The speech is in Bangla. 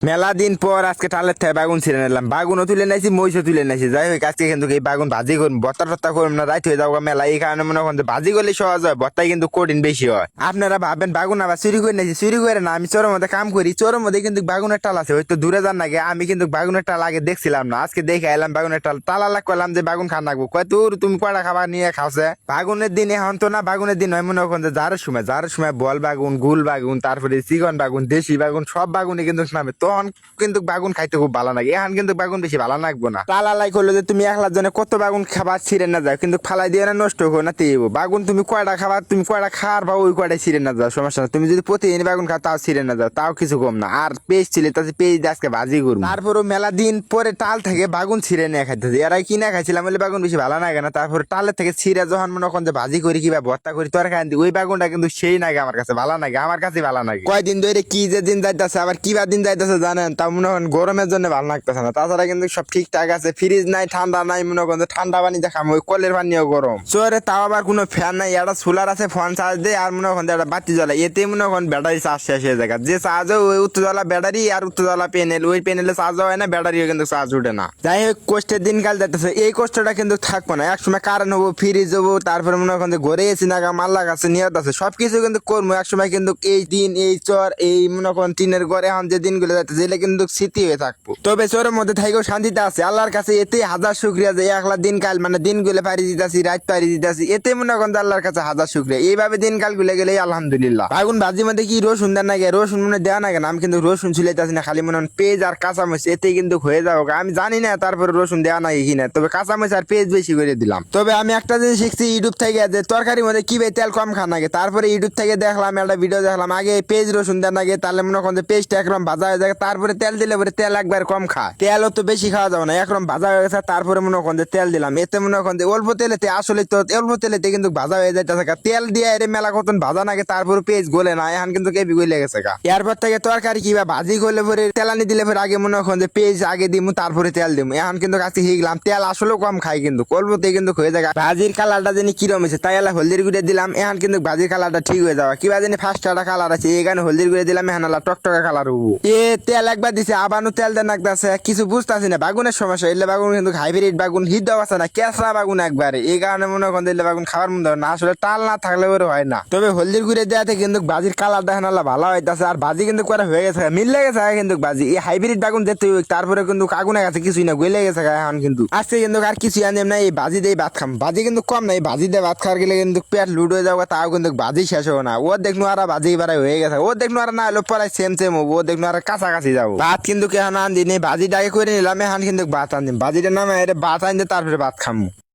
মেলা দিন পর আজকে টালের থেকে বাগুন ছিঁড়ে নিলাম, বাগুনও তুলে নাইছি, মহিষও তুলে নাইছি। যাই হোক আজকে কিন্তু এই বাগুন ভাজি করুন, বত্তা টত্তা করুন না, রাইত হয়ে যাবো মেলা। এই কারণে মনে করেন ভাজি করলে সহজ হয়, বত্তাই কিন্তু কঠিন বেশি হয়। আপনারা ভাবেন বাগুন আবার চুরি করে নাইছি, চুরি করে না, আমি চোরের মধ্যে কাম করি। চোরের মধ্যে কিন্তু বাগুনের টাল আছে, হয়তো দূরে যান নাকি। আমি কিন্তু বাগুনের টাল আগে দেখছিলাম না, আজকে দেখে এলাম বাগুনের টাল। তালা লাগ করলাম যে বাগুন খান রাখবো, কয় তোর তুমি কয়টা খাবার নিয়ে খাওছে। বাগুনের দিন এখন তো না, বাগুনের দিন হয় মনে করেন যে যারের সময় বল বাগুন, গুল বাগুন, তারপরে চিকন বাগুন, দেশি বাগুন, সব বাগুনই কিন্তু নামে। তখন কিন্তু বাগুন খাইতে খুব ভালো লাগে, এখন কিন্তু বাগুন বেশি ভালো লাগবো না। তালা লাই করলো যে তুমি একলার জন্য কত বাগুন খাবার ছিঁড়ে না যাও, কিন্তু ফালাই দিয়ে না, নষ্ট করো না তেইব বাগুন। তুমি কয়টা খাবার, তুমি কয়টা খাওয়ার বা ওই কয়টা ছিঁড়ে না যাও, সমস্যা না। তুমি যদি প্রতিদিন বাগুন খাও তাও ছিঁড়ে না যাও, তাও কিছু কম না। আর পেজ ছিলে তাতে পেজ দিয়ে আজকে ভাজি করবো। তারপরও মেলা দিন পরে টাল থেকে বাগুন ছিঁড়ে নিয়ে খাইতেছে। এরাই কিনা খাইছিলাম বলে বাগুন বেশি ভালো লাগে না। তারপরে টালের থেকে ছিঁড়ে যখন মনে করেন যে ভাজি করি কিবা ভর্তা করি তরকারি দিই, ওই বাগুনটা কিন্তু সেই নাগে আমার কাছে ভালো লাগে, আমার কাছে ভালো লাগে। কয়দিন ধরে কি যে দিন যাইতেছে, আবার কিবা দিন যাইতেছে জানেন, তা মনে হয় গরমের জন্য ভালো লাগতেছে না। তাছাড়া কিন্তু সব ঠিকঠাক আছে, ফ্রিজ নাই, ঠান্ডা নাই, মনে করেন ঠান্ডা পানি দেখাম, ওই কলের পানিও গরম চোরে। তাও আবার কোনো ফ্যান নাই, একটা সোলার আছে, ফোন চার্জ দেয়, আর মনে করেন একটা বাতি জ্বলা, এতে মনে করেন ব্যাটারি চার্জ শেষ হয়ে যায়। যে চার্জ হয় ওই উত্তরজ্বালা ব্যাটারি আর উত্তরজ্বালা প্যানেল, ওই প্যানেলে চার্জ হয় না, ব্যাটারিও কিন্তু চার্জ উঠে না। যাই হোক কষ্টের দিনকাল যাইতেছে, এই কষ্টটা কিন্তু থাকবো না। একসময় কারেন্ট হবো, ফ্রিজ হবো, তারপরে মনে করেন যে ঘরে এসি নাগা, মাল্লা গাছে নিয়ত আছে, সবকিছু কিন্তু করবো একসময়। কিন্তু এই দিন, এই চর, এই মনে করেন টিনের ঘরে এখন যে দিনগুলো যাইতেছে, এগুলো কিন্তু স্মৃতি হয়ে থাকবো। তবে চোরের মধ্যে থাকেও শান্তিতে আছে, আল্লাহর কাছে এতে হাজার শুক্রিয়া যে একলা দিনকাল মানে দিনগুলো পারি দিতেছি, রাত পারি দিতেছি, এতে মনে করেন আল্লাহর কাছে হাজার শুক্রিয়া। এইভাবে দিনকাল গুলে গেলে আলহামদুলিল্লাহ। বাগুন ভাজির মধ্যে কি রসুন দেন না, রসুন মনে দেওয়া না কেন, আমি কিন্তু রসুন ছিলাইতেছি না, খালি মনে হয় পেঁয়াজ আর কাঁচামরিচ, এতে কিন্তু হয়ে যাবো। আমি জানি না তারপরে রসুন দেওয়া নাই কিনা, তবে কাঁচামরিচ আর পেঁয়াজ বেশি করে দিলাম। তবে আমি একটা জিনিস শিখছি ইউটিউব থেকে, যে তরকারির মধ্যে কি তেল কম খান আগে। তারপরে ইউটিউব থেকে দেখলাম একটা ভিডিও দেখলাম, আগে পেঁয়াজ রসুন দেন আগে, তাহলে মনে করেন পেঁয়াজটা একদম ভাজা হয়ে যায়, তারপরে তেল দিলে পরে তেল একবার কম খায়, তেলও তো বেশি খাওয়া যাবে না, একদম ভাজা হয়ে গেছে। তারপরে মনে করেন তেল দিলাম, এতে মনে করেন অল্প তেলেতে, আসলে তো অল্প তেলেতে কিন্তু ভাজা হয়ে যাইতেছে। তেল দিয়ে এর মেলা কতন ভাজা নাগে, তারপরে পেঁয়াজ গলে না, এখন কিন্তু কেবি গলে গেছে গা। এরপর থেকে তরকারি কিবা ভাজি করলে পরে তেলানি দিলে পরে আগে মনে করেন যে পেঁয়াজ আগে দিমু, তারপরে তেল দিমু। এখন কিন্তু কাছে শিখলাম তেল আসলেও কম খাই, কিন্তু অল্পতে কিন্তু হয়ে যায়। ভাজির কালারটা জানি কিরম হয়েছে, তাই এলা হলদির গুঁড়ে দিলাম, এখন কিন্তু ভাজির কালারটা ঠিক হয়ে যাওয়া। কিবা জানি ফার্স্ট একটা কালার আছে, এখানে হলদির গুঁড়ে দিলাম, এখন আলা টকটকা কালার হবো। এ তেল একবার দিছে, আবারও তেল দেন লাগতেছে, কিছু বুঝতেছি না। বাগুনের সমস্যা, এলে বাগুন কিন্তু হাইব্রিড বাগুন, হিট দেওয়া আছে না, কেঁচড়া বাগুন একবারে। এই কারণে মনে করেন এলে বাগুন খাবার মন না, আসলে টাল না থাকলে ওর হয় না। তবে হলদির গুঁড়ে দেওয়াতে কিন্তু ভাজির কালার দেখেন আল্লাহ ভালো হইতেছে, আর ভাজি কিন্তু করা হয়ে গেছে, মিললে গেছে কিন্তু ভাজি। এই হাইব্রিড বাগুন যেতে তারপরে কিন্তু আগুনে গেছে কিছুই না, গলে গেছে এখন। কিন্তু আজকে কিন্তু আর কিছুই আনলাম না, এই ভাজি দিয়ে ভাত খাম। ভাজি কিন্তু কম না, এই ভাজি দিয়ে ভাত খাওয়ার গেলে কিন্তু পেট লুট হয়ে যাবো, তাও কিন্তু ভাজি শেষ হবে না। ও দেখনু আর ভাজি এবারে হয়ে গেছে, ও দেখনু আর না হলো পরে সেম সেম হবো, ও দেখনু আর কাছাকাছি যাবো। ভাত কিন্তু কেন আন দিন, ভাজিটাকে করে নিলাম, এখন কিন্তু ভাত আন দিন, ভাজিটার নামে ভাত আনতে তারপরে ভাত খামু।